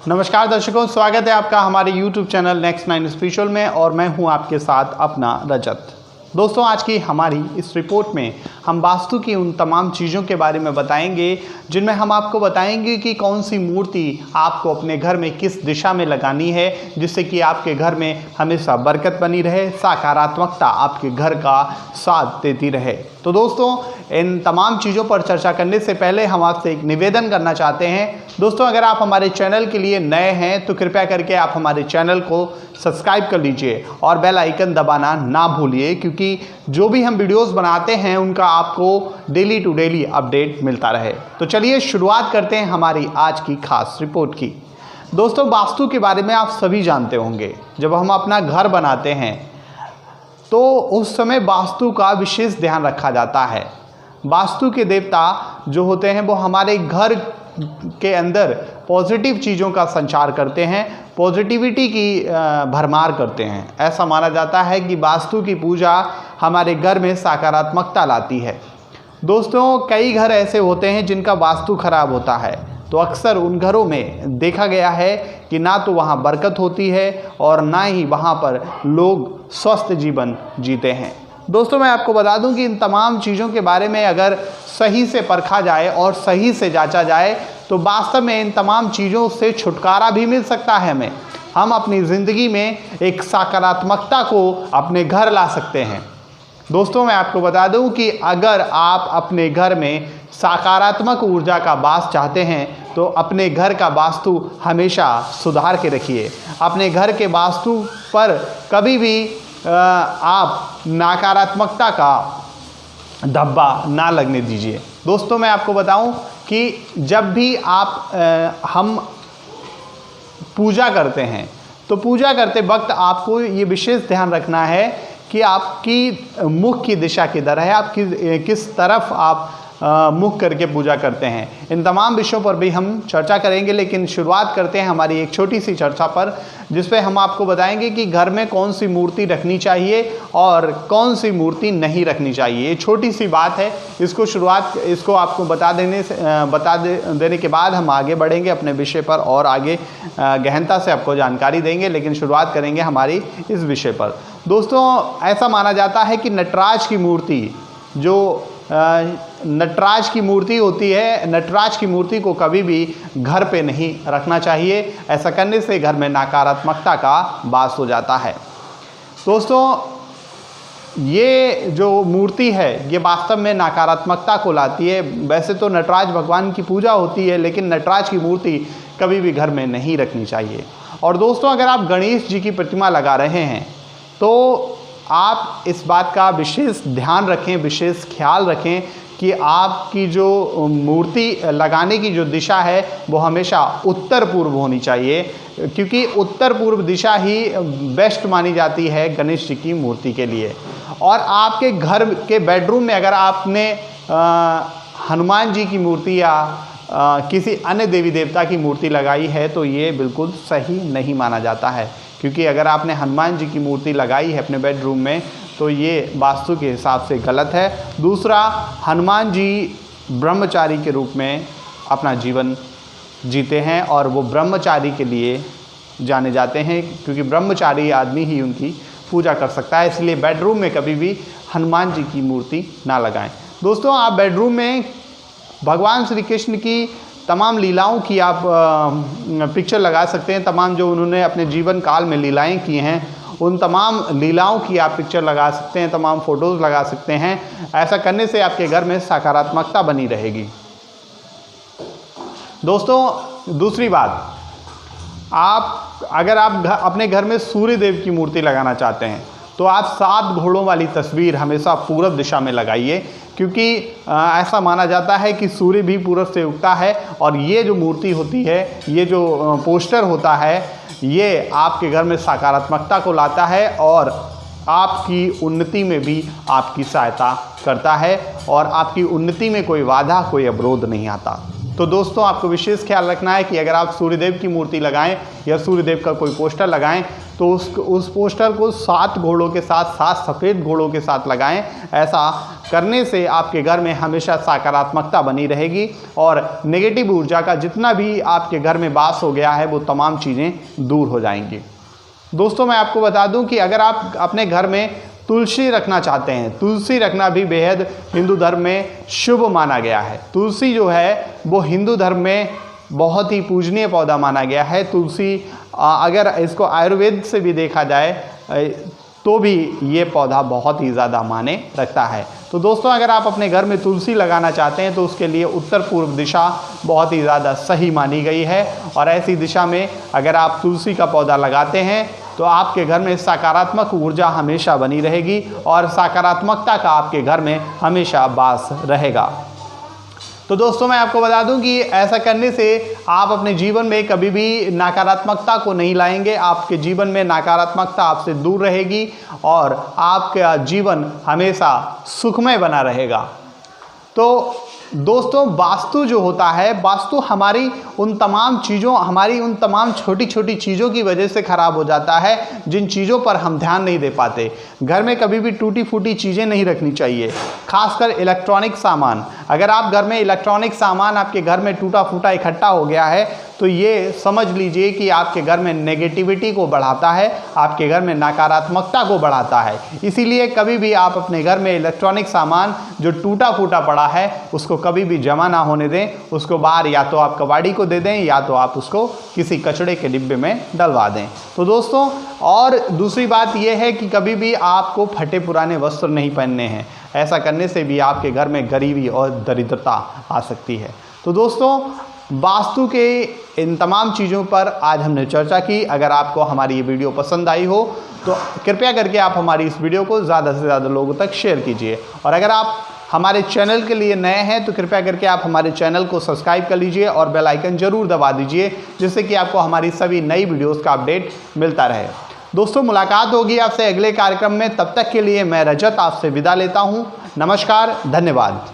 नमस्कार दर्शकों, स्वागत है आपका हमारे YouTube चैनल नेक्स्ट 9 स्पिरिचुअल में और मैं हूं आपके साथ अपना रजत। दोस्तों, आज की हमारी इस रिपोर्ट में हम वास्तु की उन तमाम चीज़ों के बारे में बताएंगे जिनमें हम आपको बताएंगे कि कौन सी मूर्ति आपको अपने घर में किस दिशा में लगानी है जिससे कि आपके घर में हमेशा बरकत बनी रहे, सकारात्मकता आपके घर का साथ देती रहे। तो दोस्तों, इन तमाम चीज़ों पर चर्चा करने से पहले हम आपसे एक निवेदन करना चाहते हैं। दोस्तों, अगर आप हमारे चैनल के लिए नए हैं तो कृपया करके आप हमारे चैनल को सब्सक्राइब कर लीजिए और बेल आइकन दबाना ना भूलिए, क्योंकि जो भी हम वीडियोस बनाते हैं उनका आपको डेली टू डेली अपडेट मिलता रहे। तो चलिए शुरुआत करते हैं हमारी आज की खास रिपोर्ट की। दोस्तों, वास्तु के बारे में आप सभी जानते होंगे। जब हम अपना घर बनाते हैं तो उस समय वास्तु का विशेष ध्यान रखा जाता है। वास्तु के देवता जो होते हैं वो हमारे घर के अंदर पॉजिटिव चीज़ों का संचार करते हैं, पॉजिटिविटी की भरमार करते हैं। ऐसा माना जाता है कि वास्तु की पूजा हमारे घर में सकारात्मकता लाती है। दोस्तों, कई घर ऐसे होते हैं जिनका वास्तु खराब होता है, तो अक्सर उन घरों में देखा गया है कि ना तो वहाँ बरकत होती है और ना ही वहाँ पर लोग स्वस्थ जीवन जीते हैं। दोस्तों, मैं आपको बता दूं कि इन तमाम चीज़ों के बारे में अगर सही से परखा जाए और सही से जांचा जाए तो वास्तव में इन तमाम चीज़ों से छुटकारा भी मिल सकता है। हम अपनी ज़िंदगी में एक सकारात्मकता को अपने घर ला सकते हैं। दोस्तों, मैं आपको बता दूं कि अगर आप अपने घर में सकारात्मक ऊर्जा का वास चाहते हैं तो अपने घर का वास्तु हमेशा सुधार के रखिए। अपने घर के वास्तु पर कभी भी आप नकारात्मकता का धब्बा ना लगने दीजिए। दोस्तों, मैं आपको बताऊं कि जब भी हम पूजा करते हैं तो पूजा करते वक्त आपको ये विशेष ध्यान रखना है कि आपकी मुख की दिशा किधर है, आप किस तरफ आप मुख करके पूजा करते हैं। इन तमाम विषयों पर भी हम चर्चा करेंगे, लेकिन शुरुआत करते हैं हमारी एक छोटी सी चर्चा पर, जिस पे हम आपको बताएंगे कि घर में कौन सी मूर्ति रखनी चाहिए और कौन सी मूर्ति नहीं रखनी चाहिए। ये छोटी सी बात है, इसको आपको बता देने के बाद हम आगे बढ़ेंगे अपने विषय पर और आगे गहनता से आपको जानकारी देंगे। लेकिन शुरुआत करेंगे हमारी इस विषय पर। दोस्तों, ऐसा माना जाता है कि नटराज की मूर्ति नटराज की मूर्ति होती है, नटराज की मूर्ति को कभी भी घर पे नहीं रखना चाहिए। ऐसा करने से घर में नकारात्मकता का वास हो जाता है। दोस्तों, ये जो मूर्ति है ये वास्तव में नकारात्मकता को लाती है। वैसे तो नटराज भगवान की पूजा होती है, लेकिन नटराज की मूर्ति कभी भी घर में नहीं रखनी चाहिए। और दोस्तों, अगर आप गणेश जी की प्रतिमा लगा रहे हैं तो आप इस बात का विशेष ध्यान रखें, विशेष ख्याल रखें कि आपकी जो मूर्ति लगाने की जो दिशा है वो हमेशा उत्तर पूर्व होनी चाहिए, क्योंकि उत्तर पूर्व दिशा ही बेस्ट मानी जाती है गणेश जी की मूर्ति के लिए। और आपके घर के बेडरूम में अगर आपने हनुमान जी की मूर्ति या किसी अन्य देवी देवता की मूर्ति लगाई है तो ये बिल्कुल सही नहीं माना जाता है, क्योंकि अगर आपने हनुमान जी की मूर्ति लगाई है अपने बेडरूम में तो ये वास्तु के हिसाब से गलत है। दूसरा, हनुमान जी ब्रह्मचारी के रूप में अपना जीवन जीते हैं और वो ब्रह्मचारी के लिए जाने जाते हैं, क्योंकि ब्रह्मचारी आदमी ही उनकी पूजा कर सकता है। इसलिए बेडरूम में कभी भी हनुमान जी की मूर्ति ना लगाएं। दोस्तों, आप बेडरूम में भगवान श्री कृष्ण की तमाम लीलाओं की आप पिक्चर लगा सकते हैं। तमाम जो उन्होंने अपने जीवन काल में लीलाएं की हैं उन तमाम लीलाओं की आप पिक्चर लगा सकते हैं, तमाम फ़ोटोज़ लगा सकते हैं। ऐसा करने से आपके घर में सकारात्मकता बनी रहेगी। दोस्तों, दूसरी बात, अगर आप अपने घर में सूर्य देव की मूर्ति लगाना चाहते हैं तो आप 7 घोड़ों वाली तस्वीर हमेशा पूरब दिशा में लगाइए, क्योंकि ऐसा माना जाता है कि सूर्य भी पूरब से उगता है और ये जो मूर्ति होती है, ये जो पोस्टर होता है, ये आपके घर में सकारात्मकता को लाता है और आपकी उन्नति में भी आपकी सहायता करता है और आपकी उन्नति में कोई बाधा, कोई अवरोध नहीं आता। तो दोस्तों, आपको विशेष ख्याल रखना है कि अगर आप सूर्यदेव की मूर्ति लगाएं या सूर्यदेव का कोई पोस्टर लगाएं तो उस पोस्टर को 7 घोड़ों के साथ, 7 सफ़ेद घोड़ों के साथ लगाएं। ऐसा करने से आपके घर में हमेशा सकारात्मकता बनी रहेगी और नेगेटिव ऊर्जा का जितना भी आपके घर में वास हो गया है वो तमाम चीज़ें दूर हो जाएंगी। दोस्तों मैं आपको बता दूं कि अगर आप अपने घर में तुलसी रखना चाहते हैं, तुलसी रखना भी बेहद हिंदू धर्म में शुभ माना गया है। तुलसी जो है वो हिंदू धर्म में बहुत ही पूजनीय पौधा माना गया है। तुलसी अगर इसको आयुर्वेद से भी देखा जाए तो भी ये पौधा बहुत ही ज़्यादा माने रखता है। तो दोस्तों अगर आप अपने घर में तुलसी लगाना चाहते हैं तो उसके लिए उत्तर पूर्व दिशा बहुत ही ज़्यादा सही मानी गई है और ऐसी दिशा में अगर आप तुलसी का पौधा लगाते हैं तो आपके घर में सकारात्मक ऊर्जा हमेशा बनी रहेगी और सकारात्मकता का आपके घर में हमेशा वास रहेगा। तो दोस्तों मैं आपको बता दूं कि ऐसा करने से आप अपने जीवन में कभी भी नकारात्मकता को नहीं लाएंगे। आपके जीवन में नकारात्मकता आपसे दूर रहेगी और आपका जीवन हमेशा सुखमय बना रहेगा। तो दोस्तों वास्तु जो होता है, वास्तु हमारी उन तमाम छोटी छोटी चीज़ों की वजह से ख़राब हो जाता है जिन चीज़ों पर हम ध्यान नहीं दे पाते। घर में कभी भी टूटी फूटी चीज़ें नहीं रखनी चाहिए, खासकर इलेक्ट्रॉनिक सामान। अगर आप घर में इलेक्ट्रॉनिक सामान आपके घर में टूटा फूटा इकट्ठा हो गया है तो ये समझ लीजिए कि आपके घर में नेगेटिविटी को बढ़ाता है, आपके घर में नकारात्मकता को बढ़ाता है। इसीलिए कभी भी आप अपने घर में इलेक्ट्रॉनिक सामान जो टूटा फूटा पड़ा है उसको कभी भी जमा ना होने दें। उसको बाहर या तो आप कबाड़ी को दे दें या तो आप उसको किसी कचड़े के डिब्बे में डलवा दें। तो दोस्तों और दूसरी बात यह है कि कभी भी आपको फटे पुराने वस्त्र नहीं पहनने हैं। ऐसा करने से भी आपके घर में गरीबी और दरिद्रता आ सकती है। तो दोस्तों वास्तु के इन तमाम चीज़ों पर आज हमने चर्चा की। अगर आपको हमारी ये वीडियो पसंद आई हो तो कृपया करके आप हमारी इस वीडियो को ज़्यादा से ज़्यादा लोगों तक शेयर कीजिए और अगर आप हमारे चैनल के लिए नए हैं तो कृपया करके आप हमारे चैनल को सब्सक्राइब कर लीजिए और बेल आइकन ज़रूर दबा दीजिए जिससे कि आपको हमारी सभी नई वीडियोज़ का अपडेट मिलता रहे। दोस्तों मुलाकात होगी आपसे अगले कार्यक्रम में। तब तक के लिए मैं रजत आपसे विदा लेता हूँ। नमस्कार, धन्यवाद।